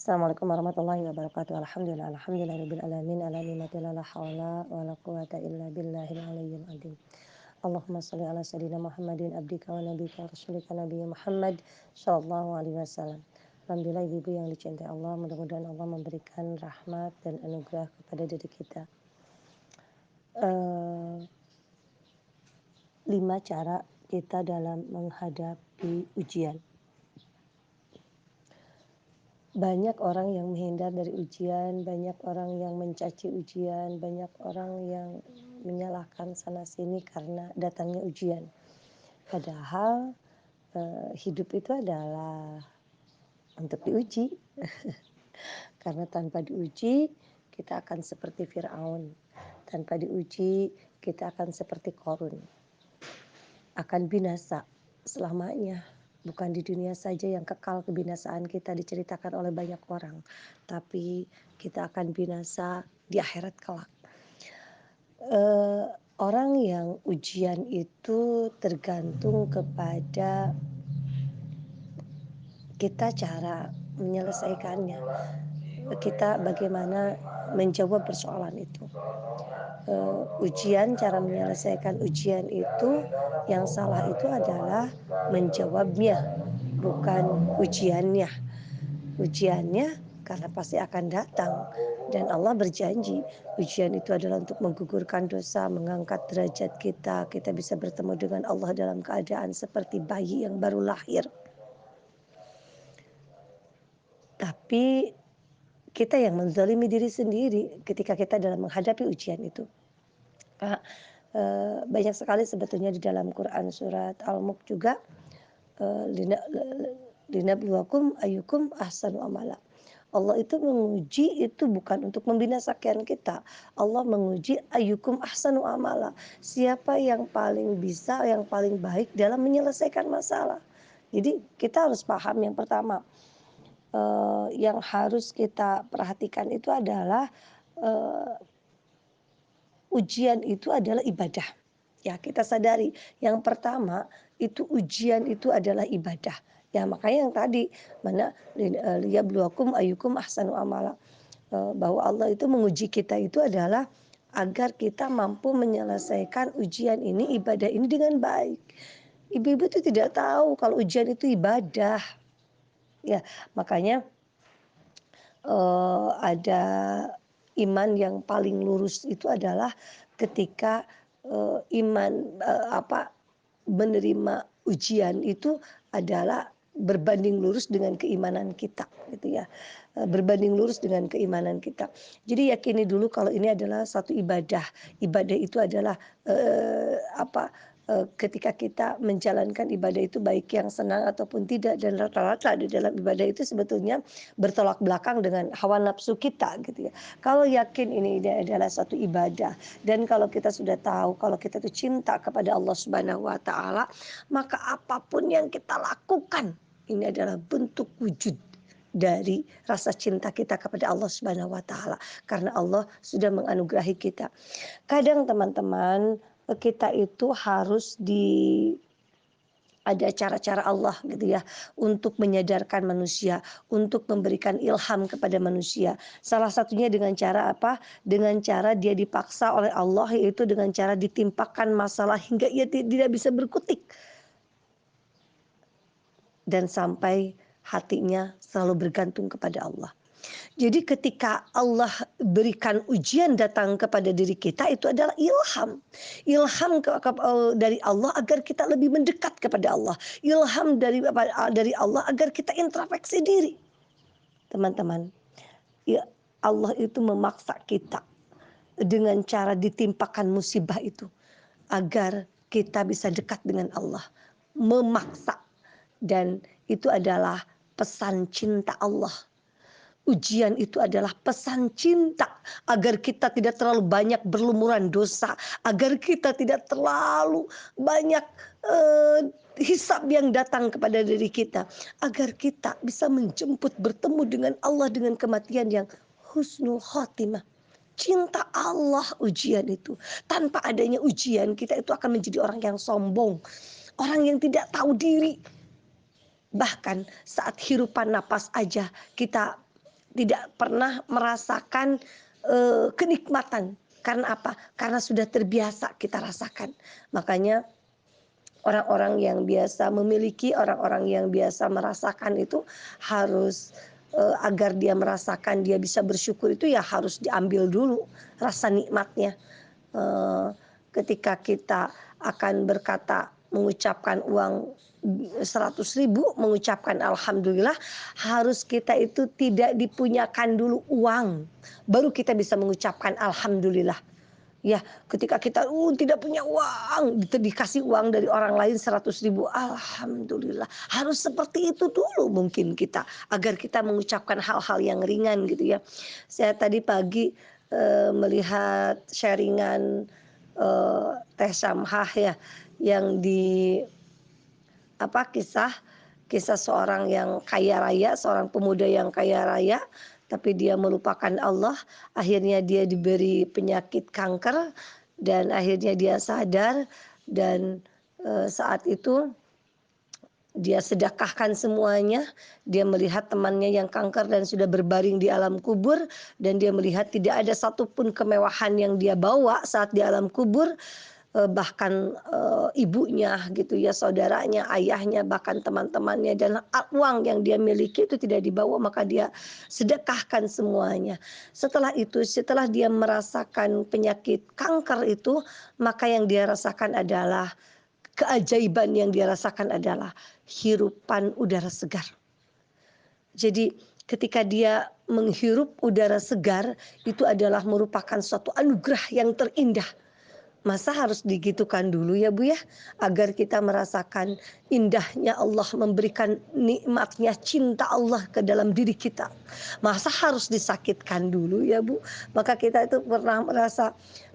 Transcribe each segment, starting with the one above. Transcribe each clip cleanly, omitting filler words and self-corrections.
Assalamualaikum warahmatullahi wabarakatuh. Alhamdulillah alamin ala ni'matil la haula wala quwata illa billahil aliyyil azim. Allahumma shalli ala sayyidina Muhammadin abdika wa nabiyika rasulika nabiyyi Muhammad sallallahu alaihi wasallam. Alhamdulillah ibu yang dicintai Allah, mudah-mudahan Allah memberikan rahmat dan anugerah kepada diri kita. 5 cara kita dalam menghadapi ujian. Banyak orang yang menghindar dari ujian, banyak orang yang mencaci ujian, banyak orang yang menyalahkan sana sini karena datangnya ujian. Padahal hidup itu adalah untuk diuji. Karena tanpa diuji kita akan seperti Firaun. Tanpa diuji kita akan seperti Qarun. Akan binasa selamanya. Bukan di dunia saja yang kekal kebinasaan kita diceritakan oleh banyak orang, tapi kita akan binasa di akhirat kelak. Orang yang ujian itu tergantung kepada kita cara menyelesaikannya. Kita bagaimana menjawab persoalan itu. Ujian, cara menyelesaikan ujian itu yang salah itu adalah menjawabnya, bukan ujiannya. Ujiannya karena pasti akan datang dan Allah berjanji ujian itu adalah untuk menggugurkan dosa, mengangkat derajat kita. Kita bisa bertemu dengan Allah dalam keadaan seperti bayi yang baru lahir. Tapi kita yang menzalimi diri sendiri ketika kita dalam menghadapi ujian itu. Banyak sekali sebetulnya di dalam Quran surat Al-Mulk juga linabluwakum ayyukum ahsanu amala. Allah itu menguji itu bukan untuk membinasakan kita. Allah menguji ayyukum ahsanu amala. Siapa yang paling bisa, yang paling baik dalam menyelesaikan masalah. Jadi kita harus paham yang pertama, yang harus kita perhatikan itu adalah ujian itu adalah ibadah. Ya, kita sadari yang pertama itu ujian itu adalah ibadah. Ya, makanya yang tadi mana liyabluwakum ayyukum ahsanu amala. Bahwa Allah itu menguji kita itu adalah agar kita mampu menyelesaikan ujian ini, ibadah ini dengan baik. Ibu-ibu itu tidak tahu kalau ujian itu ibadah. Ya, makanya ada iman yang paling lurus itu adalah ketika menerima ujian itu adalah berbanding lurus dengan keimanan kita gitu ya. Berbanding lurus dengan keimanan kita. Jadi yakini dulu kalau ini adalah satu ibadah. Ibadah itu adalah ketika kita menjalankan ibadah itu baik yang senang ataupun tidak, dan rata-rata di dalam ibadah itu sebetulnya bertolak belakang dengan hawa nafsu kita gitu ya. Kalau yakin ini adalah satu ibadah dan kalau kita sudah tahu kalau kita itu cinta kepada Allah Subhanahu wa taala, maka apapun yang kita lakukan ini adalah bentuk wujud dari rasa cinta kita kepada Allah Subhanahu wa taala karena Allah sudah menganugerahi kita. Kadang teman-teman kita itu harus ada cara-cara Allah gitu ya untuk menyadarkan manusia, untuk memberikan ilham kepada manusia. Salah satunya dengan cara apa? Dengan cara dia dipaksa oleh Allah, yaitu dengan cara ditimpakan masalah hingga ia tidak bisa berkutik. Dan sampai hatinya selalu bergantung kepada Allah. Jadi ketika Allah berikan ujian datang kepada diri kita itu adalah ilham. Ilham dari Allah agar kita lebih mendekat kepada Allah. Ilham dari Allah agar kita introspeksi diri. Teman-teman, ya Allah itu memaksa kita dengan cara ditimpakan musibah itu agar kita bisa dekat dengan Allah. Memaksa, dan itu adalah pesan cinta Allah. Ujian itu adalah pesan cinta agar kita tidak terlalu banyak berlumuran dosa, agar kita tidak terlalu banyak hisab yang datang kepada diri kita, agar kita bisa menjemput bertemu dengan Allah dengan kematian yang husnul khotimah. Cinta Allah ujian itu. Tanpa adanya ujian kita itu akan menjadi orang yang sombong, orang yang tidak tahu diri. Bahkan saat hirupan napas aja kita tidak pernah merasakan, kenikmatan. Karena apa? Karena sudah terbiasa kita rasakan. Makanya orang-orang yang biasa memiliki, orang-orang yang biasa merasakan itu harus, agar dia merasakan, dia bisa bersyukur itu ya harus diambil dulu rasa nikmatnya. Eee, Ketika kita akan berkata mengucapkan uang, 100.000 mengucapkan alhamdulillah, harus kita itu tidak dipunyakan dulu uang, baru kita bisa mengucapkan alhamdulillah. Ya, ketika kita, tidak punya uang, dikasih uang dari orang lain 100.000, alhamdulillah. Harus seperti itu dulu mungkin kita, agar kita mengucapkan hal-hal yang ringan gitu ya. Saya tadi pagi, melihat sharingan Teh Samhah ya, yang di apa, kisah seorang yang kaya raya, seorang pemuda yang kaya raya, tapi dia melupakan Allah, akhirnya dia diberi penyakit kanker dan akhirnya dia sadar dan, saat itu dia sedekahkan semuanya, dia melihat temannya yang kanker dan sudah berbaring di alam kubur dan dia melihat tidak ada satupun kemewahan yang dia bawa saat di alam kubur, bahkan, ibunya gitu ya, saudaranya, ayahnya, bahkan teman-temannya dan uang yang dia miliki itu tidak dibawa, maka dia sedekahkan semuanya. Setelah itu, setelah dia merasakan penyakit kanker itu, maka yang dia rasakan adalah keajaiban yang dia rasakan adalah hirupan udara segar. Jadi ketika dia menghirup udara segar, itu adalah merupakan suatu anugerah yang terindah. Masa harus digitukan dulu ya Bu ya, agar kita merasakan indahnya Allah memberikan nikmatnya cinta Allah ke dalam diri kita. Masa harus disakitkan dulu ya Bu? Maka kita itu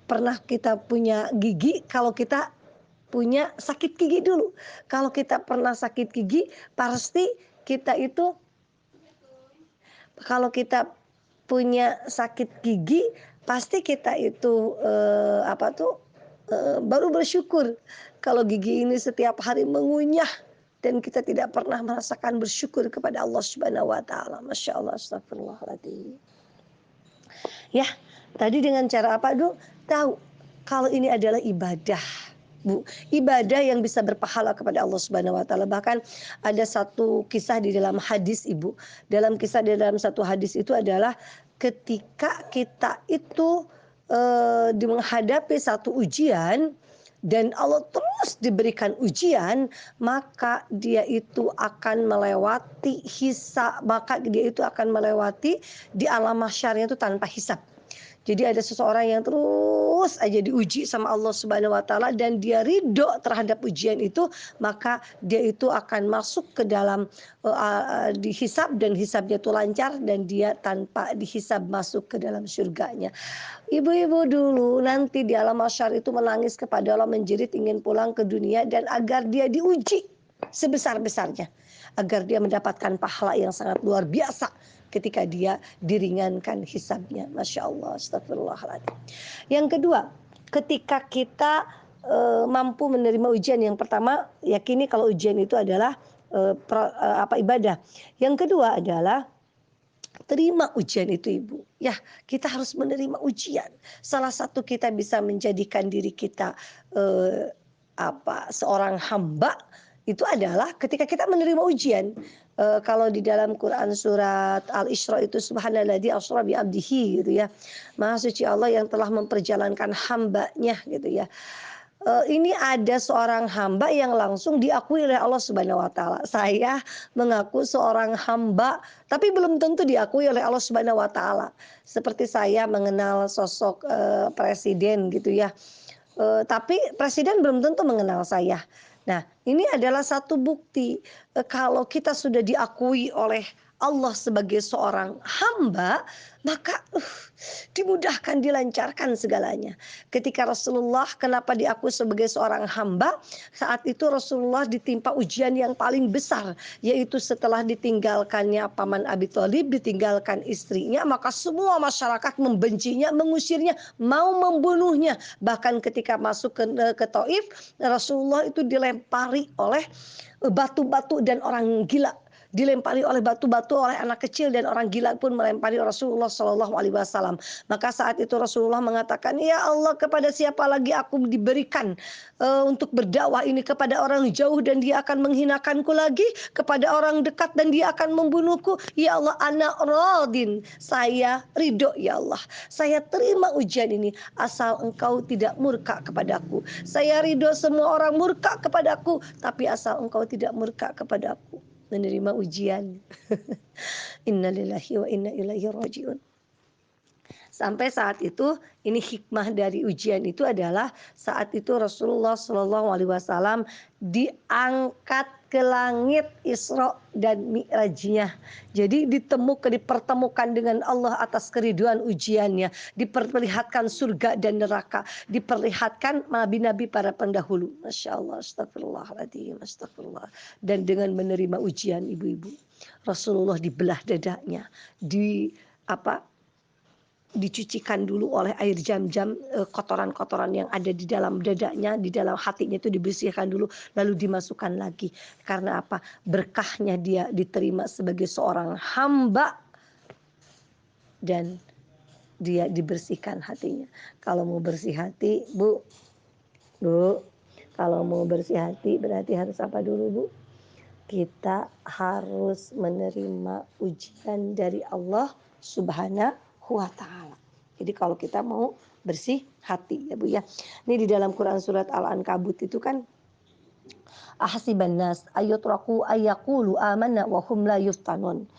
pernah kita punya gigi kalau kita punya sakit gigi dulu. Kalau kita pernah sakit gigi, pasti kita itu kalau kita punya sakit gigi, pasti kita itu, baru bersyukur. Kalau gigi ini setiap hari mengunyah dan kita tidak pernah merasakan bersyukur kepada Allah Subhanahu wa taala. Masya Allah, astagfirullahaladzim. Ya, tadi dengan cara apa dulu? Tahu kalau ini adalah ibadah, Bu. Ibadah yang bisa berpahala kepada Allah Subhanahu wa taala. Bahkan ada satu kisah di dalam hadis, Ibu. Di dalam satu hadis itu adalah ketika kita itu menghadapi satu ujian dan Allah terus diberikan ujian, maka dia itu akan melewati maka dia itu akan melewati di alam mahsyarnya itu tanpa hisab. Jadi ada seseorang yang terus aja diuji sama Allah Subhanahu wa taala dan dia ridho terhadap ujian itu, maka dia itu akan masuk ke dalam dihisab dan hisabnya itu lancar dan dia tanpa dihisab masuk ke dalam surganya. Ibu-ibu dulu nanti di alam mahsyar itu menangis kepada Allah, menjerit ingin pulang ke dunia dan agar dia diuji sebesar-besarnya, agar dia mendapatkan pahala yang sangat luar biasa ketika dia diringankan hisabnya. Masya Allah, astagfirullahaladzim. Yang kedua, ketika kita mampu menerima ujian, yang pertama yakini kalau ujian itu adalah ibadah. Yang kedua adalah terima ujian itu Ibu. Ya, kita harus menerima ujian. Salah satu kita bisa menjadikan diri kita seorang hamba itu adalah ketika kita menerima ujian. Kalau di dalam Quran surat Al-Isra itu subhanalladzi asra bi abdihi gitu ya. Maha suci Allah yang telah memperjalankan hambanya gitu ya. Ini ada seorang hamba yang langsung diakui oleh Allah Subhanahu wa taala. Saya mengaku seorang hamba, tapi belum tentu diakui oleh Allah Subhanahu wa taala. Seperti saya mengenal sosok, presiden gitu ya. Tapi presiden belum tentu mengenal saya. Nah, ini adalah satu bukti, kalau kita sudah diakui oleh Allah sebagai seorang hamba, maka, dimudahkan, dilancarkan segalanya. Ketika Rasulullah kenapa diakui sebagai seorang hamba, saat itu Rasulullah ditimpa ujian yang paling besar, yaitu setelah ditinggalkannya Paman Abi Thalib, ditinggalkan istrinya, maka semua masyarakat membencinya, mengusirnya, mau membunuhnya. Bahkan ketika masuk ke Taif, Rasulullah itu dilempari oleh batu-batu dan orang gila. dilempari oleh batu-batu oleh anak kecil dan orang gila pun melempari Rasulullah Shallallahu Alaihi Wasallam. Maka saat itu Rasulullah mengatakan, ya Allah, kepada siapa lagi aku diberikan untuk berdakwah ini, kepada orang jauh dan dia akan menghinakanku lagi, kepada orang dekat dan dia akan membunuhku. Ya Allah, ana radin, saya ridho ya Allah, saya terima ujian ini asal engkau tidak murka kepadaku. Saya ridho semua orang murka kepadaku, tapi asal engkau tidak murka kepadaku. Menerima ujian. Innalillahi wa inna ilaihi rajiun. Sampai saat itu, ini hikmah dari ujian itu adalah saat itu Rasulullah Shallallahu Alaihi Wasallam diangkat ke langit Isra dan Mi'rajnya. Jadi dipertemukan dengan Allah atas keriduan ujiannya, diperlihatkan surga dan neraka, diperlihatkan nabi-nabi para pendahulu. Masya Allah, astagfirullahaladzim, astagfirullah. Dan dengan menerima ujian ibu-ibu, Rasulullah dibelah dadanya, dicucikan dulu oleh air jam-jam, kotoran-kotoran yang ada di dalam dadanya, di dalam hatinya itu dibersihkan dulu, lalu dimasukkan lagi. Karena apa? Berkahnya dia diterima sebagai seorang hamba dan dia dibersihkan hatinya. Kalau mau bersih hati, Bu, kalau mau bersih hati berarti harus apa dulu, Bu? Kita harus menerima ujian dari Allah Subhanahu wa Ta'ala. Jadi kalau kita mau bersih hati ya Bu ya. Ini di dalam Quran surat Al-Ankabut itu kan, ahasiban nas ayutraku ayyaqulu amanna wa hum la yuftanun.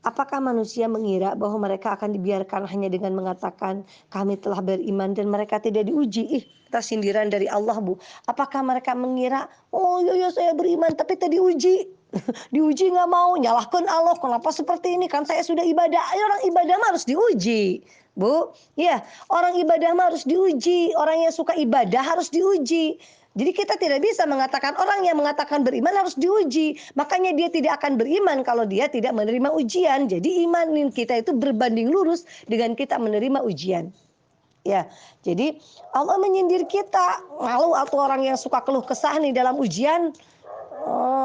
Apakah manusia mengira bahwa mereka akan dibiarkan hanya dengan mengatakan kami telah beriman dan mereka tidak diuji? Kita sindiran dari Allah, Bu. Apakah mereka mengira, oh iya saya beriman tapi tadi diuji. Diuji nggak mau, nyalahkan Allah. Kenapa seperti ini? Kan saya sudah ibadah. Orang ibadah mah harus diuji, Bu. Ya, orang ibadah mah harus diuji. Orang yang suka ibadah harus diuji. Jadi kita tidak bisa mengatakan orang yang mengatakan beriman harus diuji. Makanya dia tidak akan beriman kalau dia tidak menerima ujian. Jadi imanin kita itu berbanding lurus dengan kita menerima ujian. Ya, jadi Allah menyindir kita. Malu atau orang yang suka keluh kesah nih dalam ujian.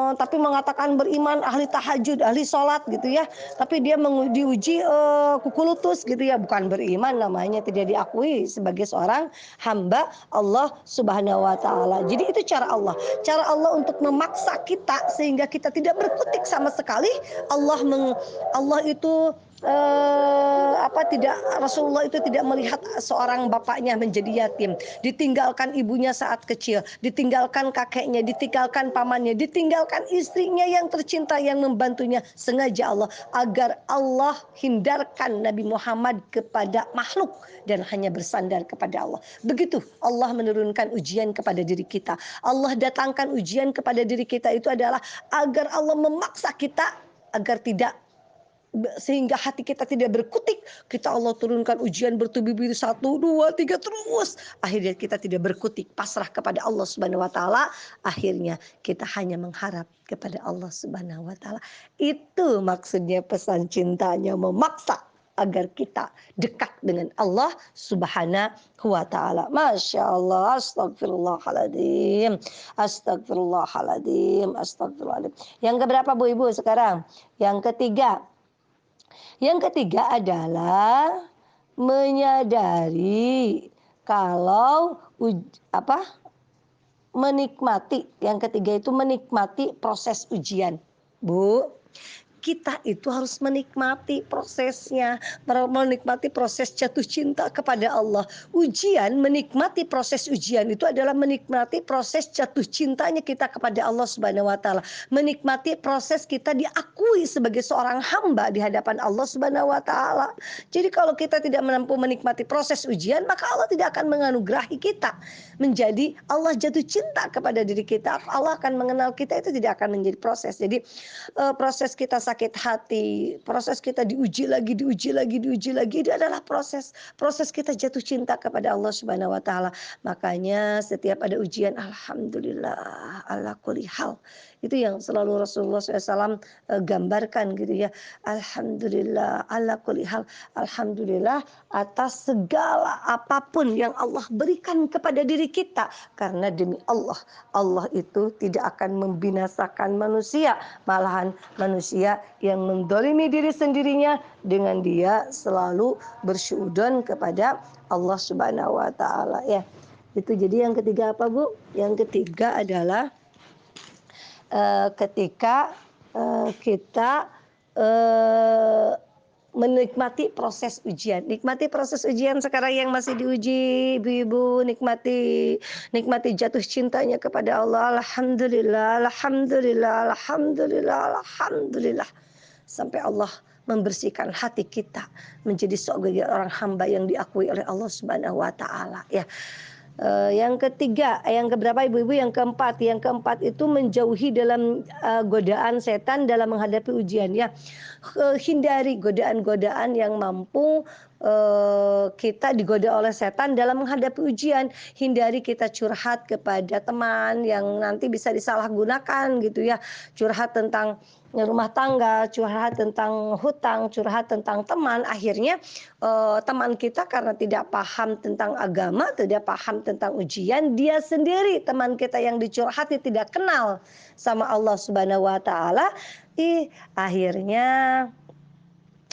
Tapi mengatakan beriman, ahli tahajud, ahli sholat gitu ya, tapi dia diuji kuku lutus gitu ya, bukan beriman namanya, tidak diakui sebagai seorang hamba Allah Subhanahu wa Ta'ala. Jadi itu cara Allah untuk memaksa kita sehingga kita tidak berkutik sama sekali. Allah itu Rasulullah itu tidak melihat seorang bapaknya menjadi yatim, ditinggalkan ibunya saat kecil, ditinggalkan kakeknya, ditinggalkan pamannya, ditinggalkan istrinya yang tercinta yang membantunya. Sengaja Allah agar Allah hindarkan Nabi Muhammad kepada makhluk dan hanya bersandar kepada Allah. Begitu Allah menurunkan ujian kepada diri kita. Allah datangkan ujian kepada diri kita itu adalah agar Allah memaksa kita agar tidak, sehingga hati kita tidak berkutik. Kita Allah turunkan ujian bertubi-tubi 1, 2, 3 terus. Akhirnya kita tidak berkutik, pasrah kepada Allah Subhanahu wa Ta'ala. Akhirnya kita hanya mengharap kepada Allah Subhanahu wa Ta'ala. Itu maksudnya pesan cintanya, memaksa agar kita dekat dengan Allah Subhanahu wa Ta'ala. Masya Allah, astagfirullahaladzim, astagfirullahaladzim, astagfirullahaladzim. Yang keberapa Bu Ibu sekarang? Yang ketiga. Yang ketiga adalah menyadari kalau menikmati. Yang ketiga itu menikmati proses ujian. Bu, kita itu harus menikmati prosesnya, menikmati proses jatuh cinta kepada Allah. Ujian, menikmati proses ujian itu adalah menikmati proses jatuh cintanya kita kepada Allah Subhanahu wa Ta'ala. Menikmati proses kita diakui sebagai seorang hamba di hadapan Allah Subhanahu wa Ta'ala. Jadi kalau kita tidak mampu menikmati proses ujian, maka Allah tidak akan menganugerahi kita menjadi Allah jatuh cinta kepada diri kita. Allah akan mengenal kita, itu tidak akan menjadi proses. Jadi proses kita sakit sakit hati, proses kita diuji lagi, diuji lagi, diuji lagi, itu adalah proses proses kita jatuh cinta kepada Allah Subhanahu wa taala. Makanya setiap ada ujian, alhamdulillah ala kulli hal. Itu yang selalu Rasulullah SAW gambarkan gitu ya. Alhamdulillah ala kulli hal. Alhamdulillah atas segala apapun yang Allah berikan kepada diri kita. Karena demi Allah, Allah itu tidak akan membinasakan manusia. Malahan manusia yang mendolimi diri sendirinya dengan dia selalu bersyuudzon kepada Allah Subhanahu wa taala ya. Itu jadi yang ketiga apa Bu? Yang ketiga adalah ketika kita eh, menikmati proses ujian. Nikmati proses ujian sekarang yang masih diuji, ibu-ibu, nikmati nikmati jatuh cintanya kepada Allah. Alhamdulillah, alhamdulillah, alhamdulillah, alhamdulillah. Sampai Allah membersihkan hati kita menjadi sebagai orang hamba yang diakui oleh Allah Subhanahu wa taala ya. Yang ketiga, yang keberapa ibu-ibu? Yang keempat itu menjauhi dalam godaan setan dalam menghadapi ujian ya. Hindari godaan-godaan yang mampu kita digoda oleh setan dalam menghadapi ujian. Hindari kita curhat kepada teman yang nanti bisa disalahgunakan gitu ya. Curhat tentang rumah tangga, curhat tentang hutang, curhat tentang teman, akhirnya teman kita karena tidak paham tentang agama, tidak paham tentang ujian, dia sendiri teman kita yang dicurhati tidak kenal sama Allah Subhanahu wa taala, akhirnya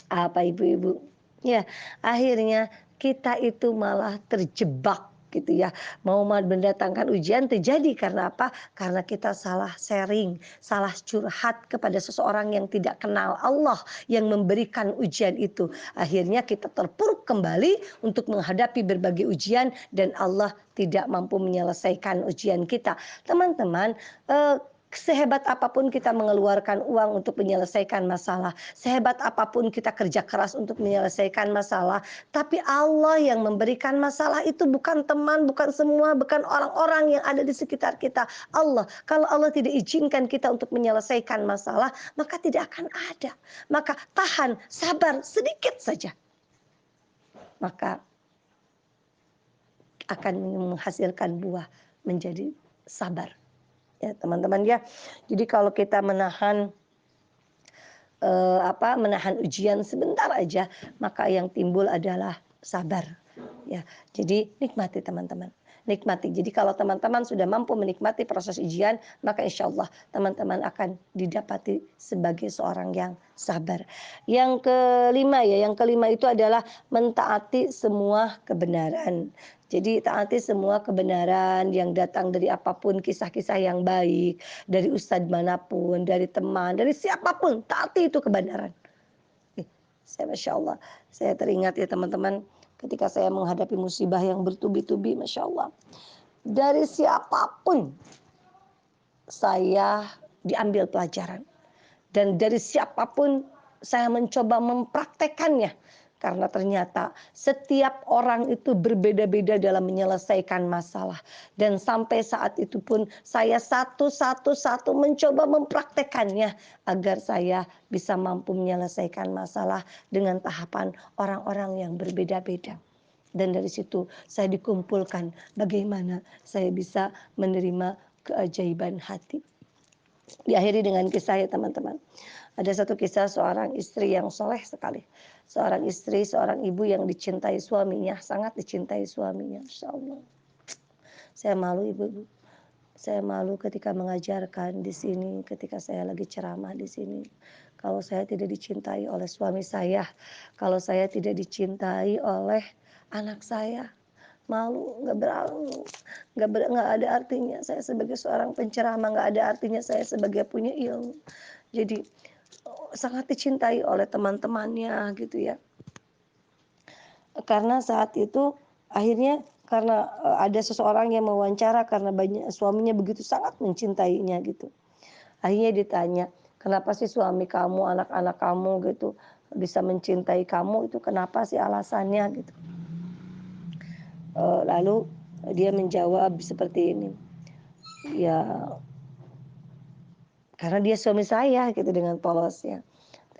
apa ibu-ibu? Ya, akhirnya kita itu malah terjebak gitu ya. Mau mendatangkan ujian terjadi karena apa? Karena kita salah sharing, salah curhat kepada seseorang yang tidak kenal Allah yang memberikan ujian itu. Akhirnya kita terpuruk kembali untuk menghadapi berbagai ujian dan Allah tidak mampu menyelesaikan ujian kita. Teman-teman, sehebat apapun kita mengeluarkan uang untuk menyelesaikan masalah, sehebat apapun kita kerja keras untuk menyelesaikan masalah, tapi Allah yang memberikan masalah itu bukan teman, bukan semua, bukan orang-orang yang ada di sekitar kita. Allah, kalau Allah tidak izinkan kita untuk menyelesaikan masalah, maka tidak akan ada. Maka tahan, sabar sedikit saja. Maka akan menghasilkan buah menjadi sabar. Ya, teman-teman ya. Jadi kalau kita menahan menahan ujian sebentar aja, maka yang timbul adalah sabar. Ya, jadi nikmati teman-teman. Nikmati. Jadi kalau teman-teman sudah mampu menikmati proses ujian, maka insya Allah teman-teman akan didapati sebagai seorang yang sabar. Yang kelima itu adalah mentaati semua kebenaran. Jadi taati semua kebenaran yang datang dari apapun, kisah-kisah yang baik, dari ustadz manapun, dari teman, dari siapapun, taati itu kebenaran. Saya Masya Allah, saya teringat ya teman-teman, ketika saya menghadapi musibah yang bertubi-tubi, Masya Allah. Dari siapapun saya diambil pelajaran. Dan dari siapapun saya mencoba mempraktekannya. Karena ternyata setiap orang itu berbeda-beda dalam menyelesaikan masalah. Dan sampai saat itu pun saya satu-satu mencoba mempraktekannya. Agar saya bisa mampu menyelesaikan masalah dengan tahapan orang-orang yang berbeda-beda. Dan dari situ saya dikumpulkan bagaimana saya bisa menerima keajaiban hati. Diakhiri dengan kisah ya teman-teman. Ada satu kisah seorang istri yang soleh sekali. Seorang istri, seorang ibu yang dicintai suaminya, sangat dicintai suaminya. Masya Allah. Saya malu ibu-ibu. Saya malu ketika mengajarkan di sini, ketika saya lagi ceramah di sini. Kalau saya tidak dicintai oleh suami saya, kalau saya tidak dicintai oleh anak saya, malu, nggak ada artinya saya sebagai seorang penceramah, nggak ada artinya saya sebagai punya ilmu. Jadi sangat dicintai oleh teman-temannya gitu ya. Karena saat itu akhirnya karena ada seseorang yang mewawancara karena banyak suaminya begitu sangat mencintainya gitu. Akhirnya ditanya, "Kenapa sih suami kamu, anak-anak kamu gitu bisa mencintai kamu itu kenapa sih alasannya?" gitu. Lalu dia menjawab seperti ini, "Ya karena dia suami saya," gitu dengan polosnya.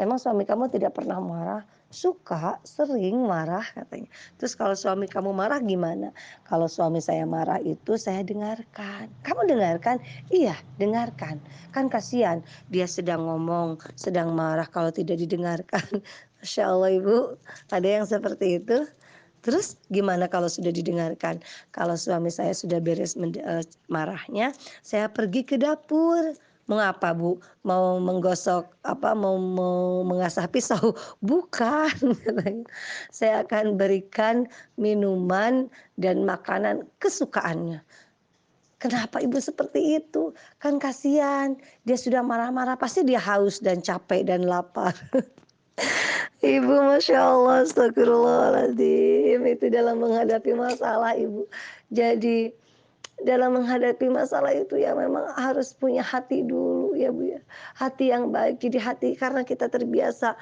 emang suami kamu tidak pernah marah? Suka, sering marah katanya. Terus kalau suami kamu marah gimana? Kalau suami saya marah itu saya dengarkan. Kamu dengarkan? Iya, dengarkan. Kan kasihan dia sedang ngomong, sedang marah kalau tidak didengarkan. Masya Allah Ibu, ada yang seperti itu? Terus gimana kalau sudah didengarkan? Kalau suami saya sudah beres marahnya, saya pergi ke dapur. Mengapa Bu? Mau menggosok apa, mau mengasah pisau? Bukan katanya. Saya akan berikan minuman dan makanan kesukaannya. Kenapa Ibu seperti itu? Kan kasihan, dia sudah marah-marah pasti dia haus dan capek dan lapar. Ibu, Masya Allah, astagfirullahaladzim, itu dalam menghadapi masalah Ibu. Jadi dalam menghadapi masalah itu ya memang harus punya hati dulu ya Bu ya. Hati yang baik. Jadi hati karena kita terbiasa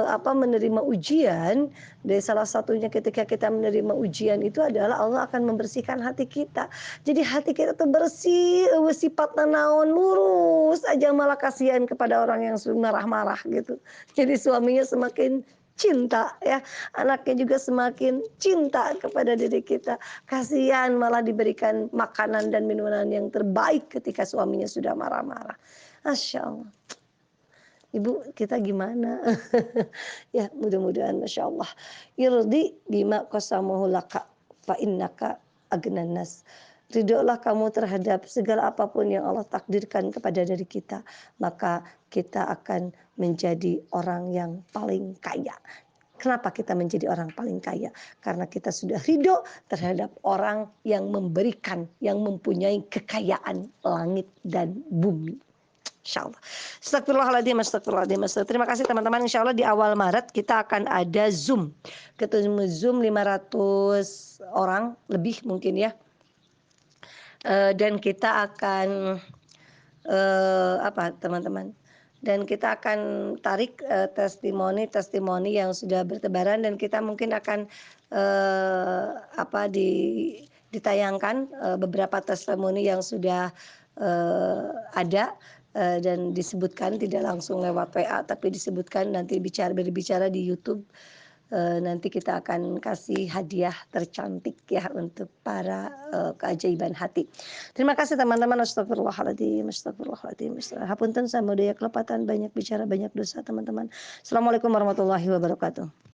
apa menerima ujian, dari salah satunya ketika kita menerima ujian itu adalah Allah akan membersihkan hati kita. Jadi hati kita tuh bersih, sifatna naon lurus aja malah kasihan kepada orang yang marah-marah gitu. Jadi suaminya semakin cinta ya, anaknya juga semakin cinta kepada diri kita. Kasihan malah diberikan makanan dan minuman yang terbaik ketika suaminya sudah marah-marah. Masya Allah. Ibu kita gimana? Ya mudah-mudahan Masya Allah. Irdi bima qasamuhu laka fa innaka agnan nas. Ridholah kamu terhadap segala apapun yang Allah takdirkan kepada dari kita. Maka kita akan menjadi orang yang paling kaya. Kenapa kita menjadi orang paling kaya? Karena kita sudah ridho terhadap orang yang memberikan, yang mempunyai kekayaan langit dan bumi. Insyaallah. Astagfirullahaladzim, astagfirullahaladzim, terima kasih teman-teman. Insyaallah di awal Maret kita akan ada Zoom. Ketemu Zoom 500 orang lebih mungkin ya. Dan kita akan apa teman-teman? Dan kita akan tarik testimoni-testimoni yang sudah bertebaran dan kita mungkin akan apa ditayangkan beberapa testimoni yang sudah ada dan disebutkan tidak langsung lewat WA tapi disebutkan nanti berbicara di YouTube. Nanti kita akan kasih hadiah tercantik ya untuk para keajaiban hati. Terima kasih teman-teman. Astagfirullahaladzim, astagfirullahaladzim. Hapunten samudaya kelepatan banyak bicara banyak dosa teman-teman. Assalamualaikum warahmatullahi wabarakatuh.